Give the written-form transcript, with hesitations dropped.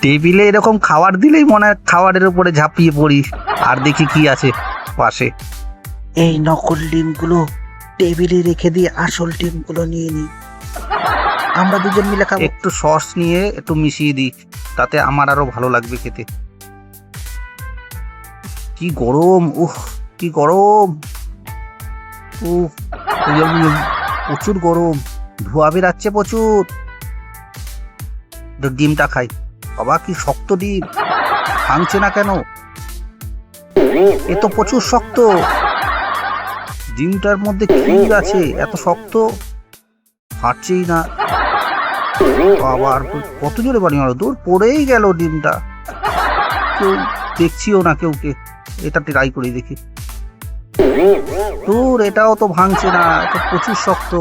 টেবিলে এরকম খাবার দিলেই মনে হয় খাবারের উপরে ঝাঁপিয়ে পড়ি। আর দেখি কি আছে পাশে। এই নকল ডিমগুলো টেবিলে রেখে দিয়ে আসল ডিমগুলো নিয়ে নি, আমরা দুজন মিলে খাবো। একটু সস নিয়ে একটু মিশিয়ে দিই, তাতে আমার আরো ভালো লাগবে খেতে। কি গরম, কি গরম, উফ, প্রচুর গরম, ধোঁয়া বেরাচ্ছে প্রচুর। তো ডিমটা খাই। বাবা কি শক্ত ডিম, ভাঙছে না কেন? এ তো প্রচুর শক্ত। ডিমটার মধ্যে কি আছে এত শক্ত, ফাটছেই না। আবার কত জোরে বাড়ি মারো, দূর পড়েই গেল ডিমটা। কেউ দেখছিও না, কেউকে। এটা ট্রাই করে দেখি। দূর, এটাও তো ভাঙছে না, এটা প্রচুর শক্ত।